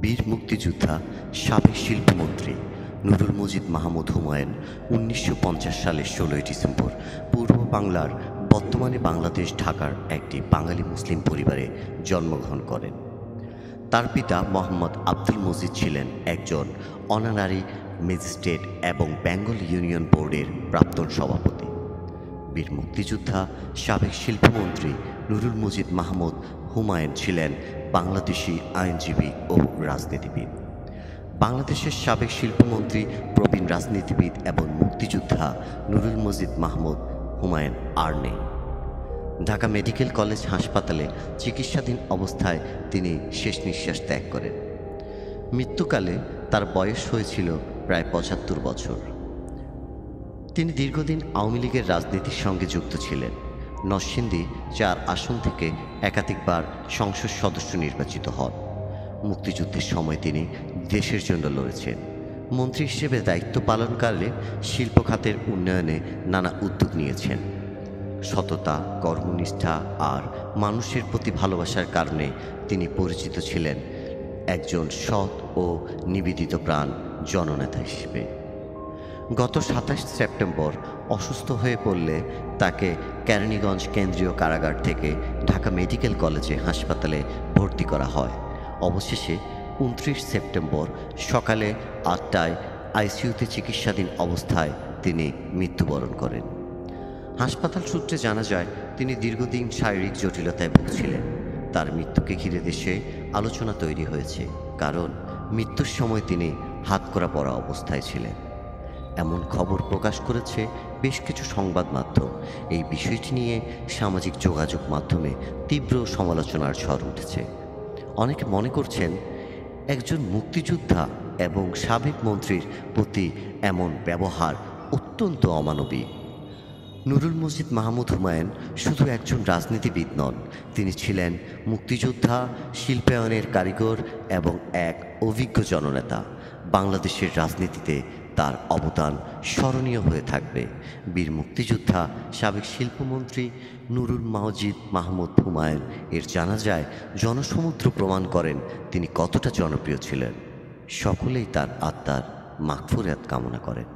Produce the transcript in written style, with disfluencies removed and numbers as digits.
বীর মুক্তিযোদ্ধা সাবেক শিল্পমন্ত্রী নুরুল মজিদ মাহমুদ হুমায়ুন ১৯৫০ সালের ১৬ই ডিসেম্বর পূর্ব বাংলার বর্তমানে বাংলাদেশ ঢাকার একটি বাঙালি মুসলিম পরিবারে জন্মগ্রহণ করেন। তার পিতা মোহাম্মদ আব্দুল মজিদ ছিলেন একজন অনারারি ম্যাজিস্ট্রেট এবং বেঙ্গল ইউনিয়ন বোর্ডের প্রাক্তন সভাপতি। বীর মুক্তিযোদ্ধা সাবেক শিল্পমন্ত্রী নুরুল মজিদ মাহমুদ হুমায়ুন ছিলেন বাংলাদেশি আইনজীবী ও রাজনীতিবিদ। বাংলাদেশের সাবেক শিল্পমন্ত্রী, প্রবীণ রাজনীতিবিদ এবং মুক্তিযোদ্ধা নুরুল মজিদ মাহমুদ হুমায়ুন আর নেই। ঢাকা মেডিকেল কলেজ হাসপাতালে চিকিৎসাধীন অবস্থায় তিনি শেষ নিঃশ্বাস ত্যাগ করেন। মৃত্যুকালে তার বয়স হয়েছিল প্রায় ৭৫ বছর। তিনি দীর্ঘদিন আওয়ামী লীগের রাজনীতির সঙ্গে যুক্ত ছিলেন। নরসিংদী ৪ আসন থেকে একাধিকবার সংসদ সদস্য নির্বাচিত হন। মুক্তিযুদ্ধের সময় তিনি দেশের জন্য লড়েছেন। মন্ত্রী হিসেবে দায়িত্ব পালনকালে শিল্প খাতের উন্নয়নে নানা উদ্যোগ নিয়েছেন। সততা, কর্মনিষ্ঠা আর মানুষের প্রতি ভালোবাসার কারণে তিনি পরিচিত ছিলেন একজন সৎ ও নিবেদিত প্রাণ জননেতা হিসেবে। গত ২৭ সেপ্টেম্বর অসুস্থ হয়ে পড়লে তাকে কেরানীগঞ্জ কেন্দ্রীয় কারাগার থেকে ঢাকা মেডিকেল কলেজে হাসপাতালে ভর্তি করা হয়। অবশেষে ২৯ সেপ্টেম্বর সকালে ৮টায় আইসিইউতে চিকিৎসাধীন অবস্থায় তিনি মৃত্যুবরণ করেন। হাসপাতাল সূত্রে জানা যায়, তিনি দীর্ঘদিন শারীরিক জটিলতায় ভুগছিলেন। তার মৃত্যুকে ঘিরে দেশে আলোচনা তৈরি হয়েছে, কারণ মৃত্যুর সময় তিনি হাতকড়া পরা অবস্থায় ছিলেন। এমন খবর প্রকাশ করেছে বেশ কিছু সংবাদ মাধ্যম। এই বিষয়টি নিয়ে সামাজিক যোগাযোগ মাধ্যমে তীব্র সমালোচনার ঝড় উঠেছে। অনেকে মনে করছেন, একজন মুক্তিযোদ্ধা এবং সাবেক মন্ত্রীর প্রতি এমন ব্যবহার অত্যন্ত অমানবিক। নুরুল মজিদ মাহমুদ হুমায়ুন শুধু একজন রাজনীতিবিদ নন, তিনি ছিলেন মুক্তিযোদ্ধা, শিল্পায়নের কারিগর এবং এক অভিজ্ঞ জননেতা। বাংলাদেশের রাজনীতিতে তার অবদান স্মরণীয় হয়ে থাকবে। বীর মুক্তিযোদ্ধা সাবেক শিল্পমন্ত্রী নুরুল মজিদ মাহমুদ হুমায়ুন এর জানাজায় জনসমুদ্র প্রমাণ করেন তিনি কতটা জনপ্রিয় ছিলেন। সকলেই তার আত্মার মাগফিরাত কামনা করেন।